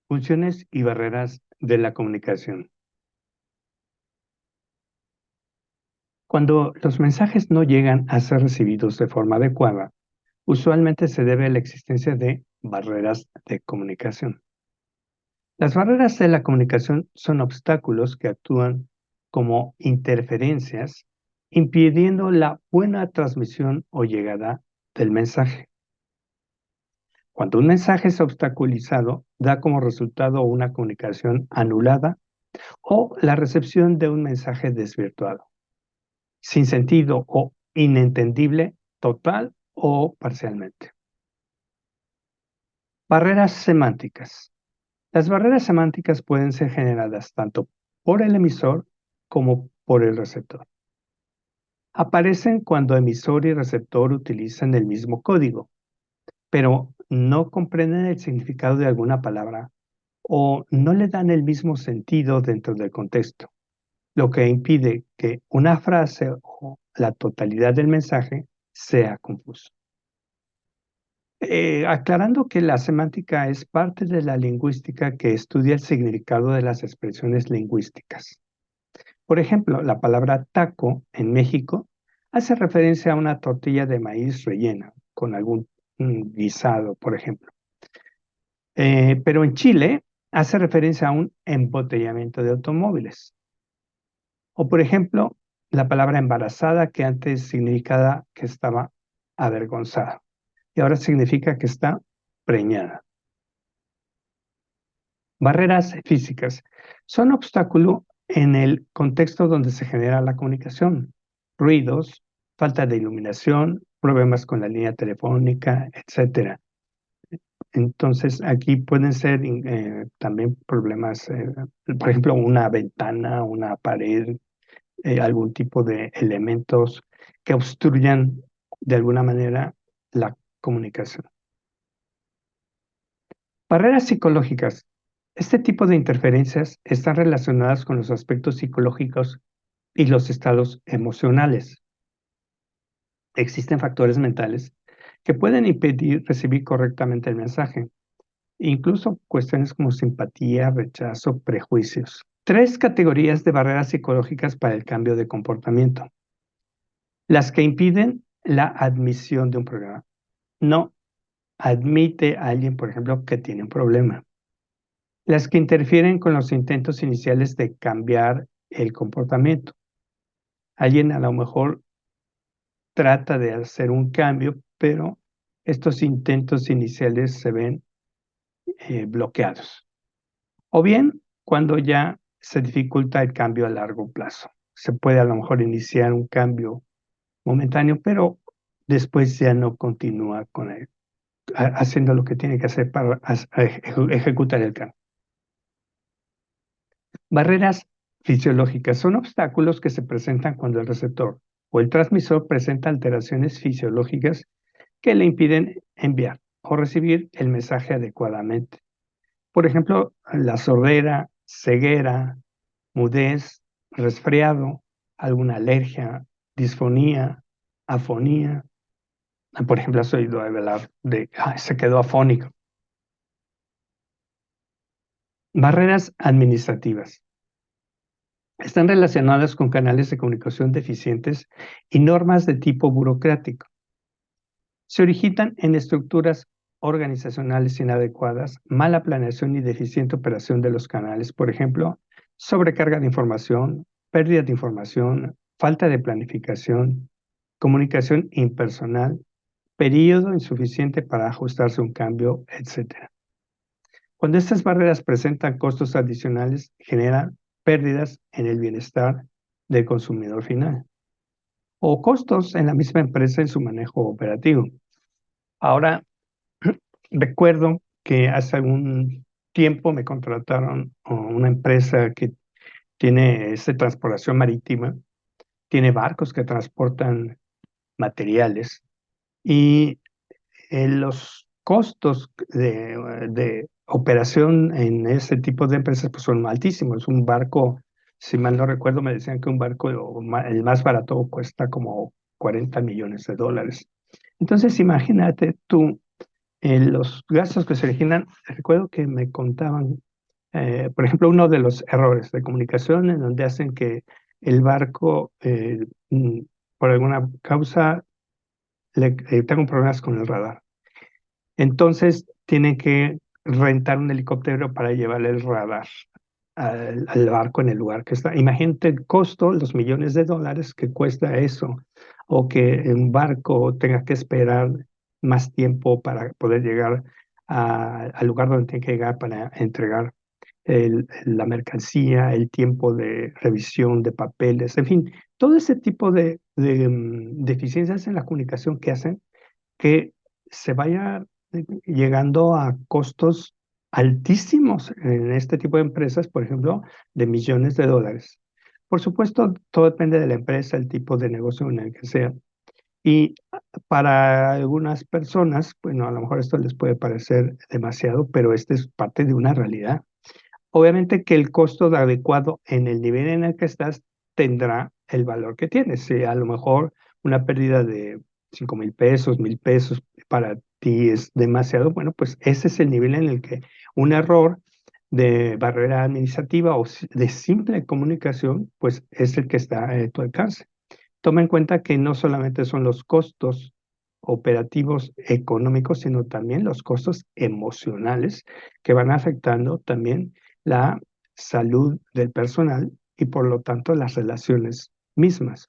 Funciones y barreras de la comunicación. Cuando los mensajes no llegan a ser recibidos de forma adecuada, usualmente se debe a la existencia de barreras de comunicación. Las barreras de la comunicación son obstáculos que actúan como interferencias, impidiendo la buena transmisión o llegada del mensaje. Cuando un mensaje es obstaculizado, da como resultado una comunicación anulada o la recepción de un mensaje desvirtuado, sin sentido o inentendible, total o parcialmente. Barreras semánticas. Las barreras semánticas pueden ser generadas tanto por el emisor como por el receptor. Aparecen cuando emisor y receptor utilizan el mismo código, pero no comprenden el significado de alguna palabra o no le dan el mismo sentido dentro del contexto, lo que impide que una frase o la totalidad del mensaje sea confuso. Aclarando que la semántica es parte de la lingüística que estudia el significado de las expresiones lingüísticas. Por ejemplo, la palabra taco en México hace referencia a una tortilla de maíz rellena con algún guisado, por ejemplo. Pero en Chile hace referencia a un embotellamiento de automóviles. O por ejemplo, la palabra embarazada que antes significaba que estaba avergonzada y ahora significa que está preñada. Barreras físicas son obstáculo en el contexto donde se genera la comunicación. Ruidos, falta de iluminación, problemas con la línea telefónica, etcétera. Entonces, aquí pueden ser también problemas, por ejemplo, una ventana, una pared, algún tipo de elementos que obstruyan de alguna manera la comunicación. Barreras psicológicas. Este tipo de interferencias están relacionadas con los aspectos psicológicos y los estados emocionales. Existen factores mentales que pueden impedir recibir correctamente el mensaje, incluso cuestiones como simpatía, rechazo, prejuicios. Tres categorías de barreras psicológicas para el cambio de comportamiento. Las que impiden la admisión de un programa. No admite a alguien, por ejemplo, que tiene un problema. Las que interfieren con los intentos iniciales de cambiar el comportamiento. Alguien a lo mejor trata de hacer un cambio, pero estos intentos iniciales se ven bloqueados. O bien, cuando ya se dificulta el cambio a largo plazo. Se puede a lo mejor iniciar un cambio momentáneo, pero después ya no continúa con él, haciendo lo que tiene que hacer para ejecutar el cambio. Barreras fisiológicas son obstáculos que se presentan cuando el receptor o el transmisor presenta alteraciones fisiológicas que le impiden enviar o recibir el mensaje adecuadamente. Por ejemplo, la sordera, ceguera, mudez, resfriado, alguna alergia, disfonía, afonía. Por ejemplo, has oído hablar de se quedó afónico. Barreras administrativas. Están relacionadas con canales de comunicación deficientes y normas de tipo burocrático. Se originan en estructuras organizacionales inadecuadas, mala planeación y deficiente operación de los canales, por ejemplo, sobrecarga de información, pérdida de información, falta de planificación, comunicación impersonal, periodo insuficiente para ajustarse a un cambio, etc. Cuando estas barreras presentan costos adicionales, generan pérdidas en el bienestar del consumidor final o costos en la misma empresa en su manejo operativo. Ahora, recuerdo que hace algún tiempo me contrataron una empresa que tiene transportación marítima, tiene barcos que transportan materiales y los costos de operación en ese tipo de empresas pues son altísimos. Un barco, si mal no recuerdo, me decían que un barco, el más barato, cuesta como $40 millones. Entonces, imagínate tú Los gastos que se originan, recuerdo que me contaban, por ejemplo, uno de los errores de comunicación en donde hacen que el barco, por alguna causa, tenga problemas con el radar. Entonces, tienen que rentar un helicóptero para llevar el radar al barco en el lugar que está. Imagínate el costo, los millones de dólares que cuesta eso, o que un barco tenga que esperar más tiempo para poder llegar al lugar donde tiene que llegar para entregar la mercancía, el tiempo de revisión de papeles, en fin, todo ese tipo de deficiencias en la comunicación que hacen que se vaya llegando a costos altísimos en este tipo de empresas, por ejemplo, de millones de dólares. Por supuesto, todo depende de la empresa, el tipo de negocio en el que sea. Y para algunas personas, bueno, a lo mejor esto les puede parecer demasiado, pero este es parte de una realidad. Obviamente que el costo de adecuado en el nivel en el que estás tendrá el valor que tiene. Si a lo mejor una pérdida de 5,000 pesos, 1,000 pesos para ti es demasiado, bueno, pues ese es el nivel en el que un error de barrera administrativa o de simple comunicación, pues es el que está a tu alcance. Toma en cuenta que no solamente son los costos operativos económicos, sino también los costos emocionales que van afectando también la salud del personal y por lo tanto las relaciones mismas.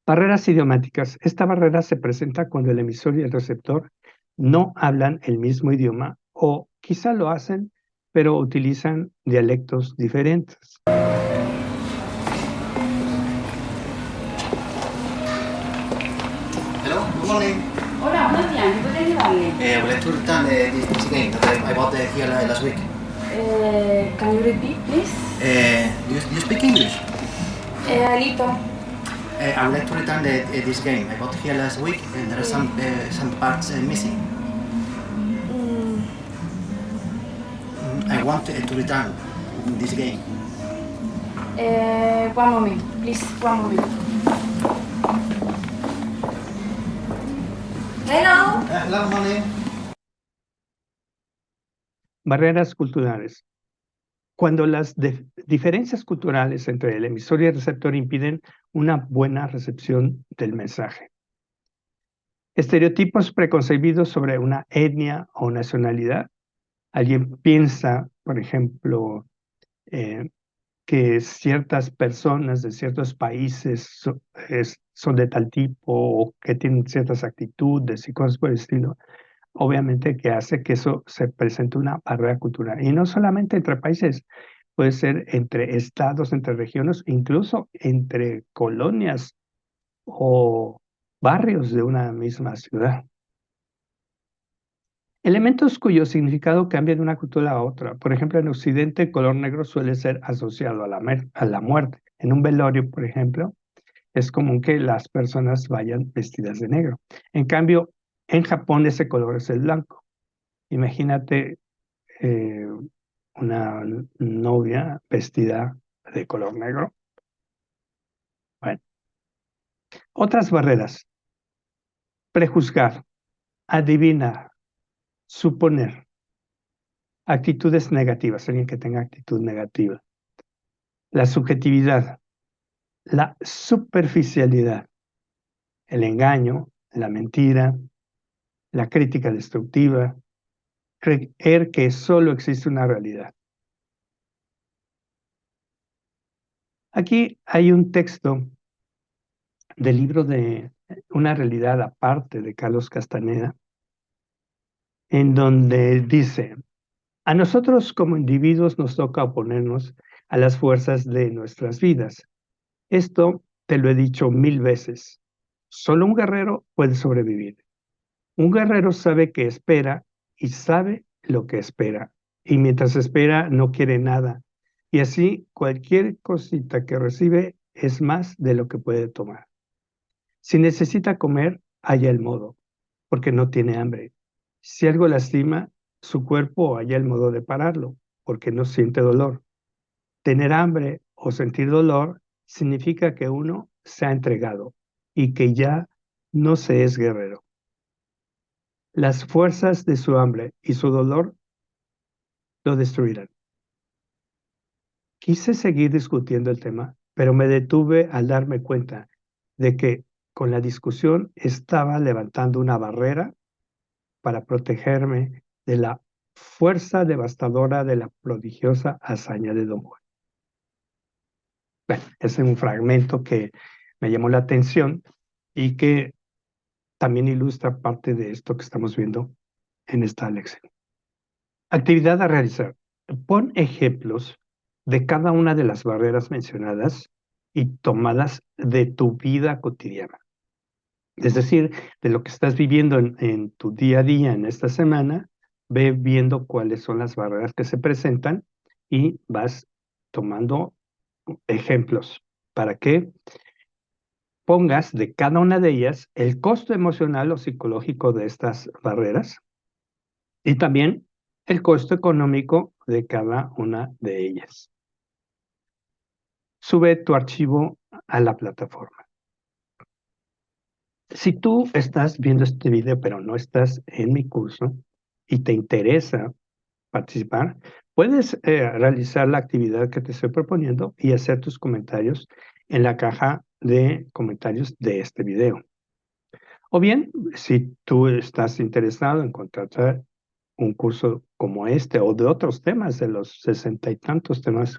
Barreras idiomáticas. Esta barrera se presenta cuando el emisor y el receptor no hablan el mismo idioma o quizá lo hacen, pero utilizan dialectos diferentes. Hello, good morning. Hola, buenos días, ¿qué puedo ayudarle? I would like to return this game that I bought here last week. Can you repeat, please? Do you speak English? A little. I would like to return this game. I bought here last week and there are some parts missing. Mm, I want to return this game. one moment, please, one moment. Hello. Hello, morning. Barreras culturales. Cuando las diferencias culturales entre el emisor y el receptor impiden una buena recepción del mensaje. Estereotipos preconcebidos sobre una etnia o nacionalidad. Alguien piensa, por ejemplo, que ciertas personas de ciertos países son de tal tipo o que tienen ciertas actitudes y cosas por el estilo. Obviamente que hace que eso se presente una barrera cultural. Y no solamente entre países, puede ser entre estados, entre regiones, incluso entre colonias o barrios de una misma ciudad. Elementos cuyo significado cambia de una cultura a otra. Por ejemplo, en Occidente el color negro suele ser asociado a la muerte. En un velorio, por ejemplo, es común que las personas vayan vestidas de negro. En cambio, en Japón ese color es el blanco. Imagínate una novia vestida de color negro. Bueno, otras barreras. Prejuzgar, adivinar, suponer. Actitudes negativas, alguien que tenga actitud negativa. La subjetividad, la superficialidad, el engaño, la mentira, la crítica destructiva, creer que solo existe una realidad. Aquí hay un texto del libro de Una realidad aparte de Carlos Castaneda, en donde dice, a nosotros como individuos nos toca oponernos a las fuerzas de nuestras vidas. Esto te lo he dicho 1000 veces. Solo un guerrero puede sobrevivir. Un guerrero sabe que espera y sabe lo que espera. Y mientras espera no quiere nada. Y así cualquier cosita que recibe es más de lo que puede tomar. Si necesita comer, haya el modo, porque no tiene hambre. Si algo lastima su cuerpo, haya el modo de pararlo, porque no siente dolor. Tener hambre o sentir dolor significa que uno se ha entregado y que ya no se es guerrero. Las fuerzas de su hambre y su dolor lo destruirán. Quise seguir discutiendo el tema, pero me detuve al darme cuenta de que con la discusión estaba levantando una barrera para protegerme de la fuerza devastadora de la prodigiosa hazaña de Don Juan. Bueno, ese es un fragmento que me llamó la atención y que también ilustra parte de esto que estamos viendo en esta lección. Actividad a realizar. Pon ejemplos de cada una de las barreras mencionadas y tomadas de tu vida cotidiana. Es decir, de lo que estás viviendo en tu día a día en esta semana, ve viendo cuáles son las barreras que se presentan y vas tomando ejemplos para que pongas de cada una de ellas el costo emocional o psicológico de estas barreras y también el costo económico de cada una de ellas. Sube tu archivo a la plataforma. Si tú estás viendo este video pero no estás en mi curso y te interesa participar, puedes realizar la actividad que te estoy proponiendo y hacer tus comentarios en la caja de comentarios de este video. O bien, si tú estás interesado en contratar un curso como este o de otros temas, de los 60 y tantos temas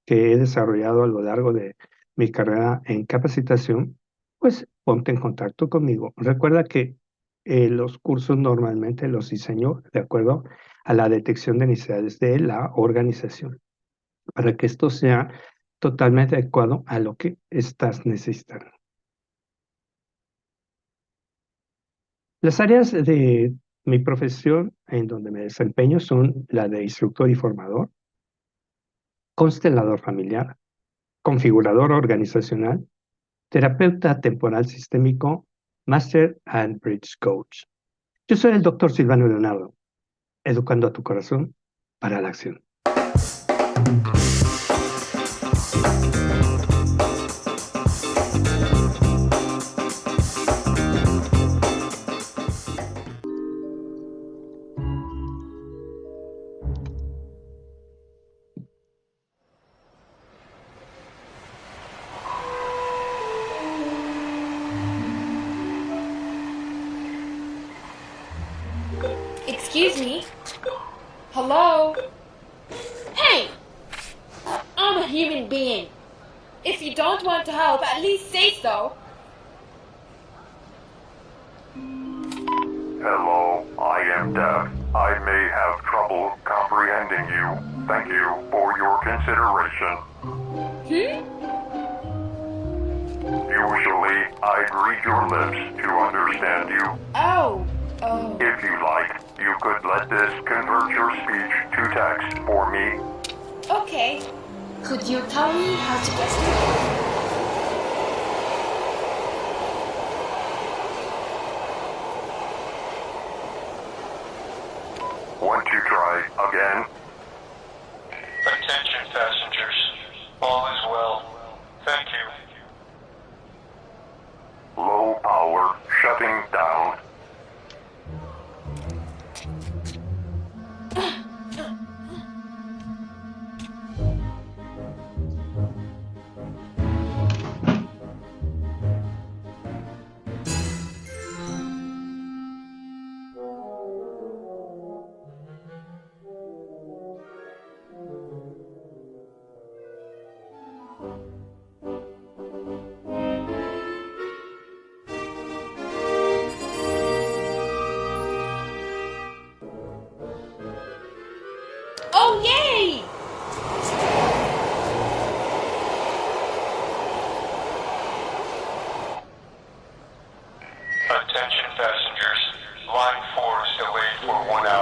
que he desarrollado a lo largo de mi carrera en capacitación, pues ponte en contacto conmigo. Recuerda que los cursos normalmente los diseño de acuerdo a la detección de necesidades de la organización, para que esto sea totalmente adecuado a lo que estás necesitando. Las áreas de mi profesión en donde me desempeño son la de instructor y formador, constelador familiar, configurador organizacional, terapeuta temporal sistémico, Master and Bridge Coach. Yo soy el doctor Silvano Leonardo, educando a tu corazón para la acción. Excuse me? Hello? Hey! I'm a human being. If you don't want to help, at least say so. Hello, I am deaf. I may have trouble comprehending you. Thank you for your consideration. Usually, I'd read your lips to understand you. Oh. If you like, you could let this convert your speech to text for me. Okay. Could you tell me how to get here? Want to try again? Attention passengers, all is well. Thank you. Low power shutting down. Oh, yay! Attention passengers, line 4 is delayed for 1 hour.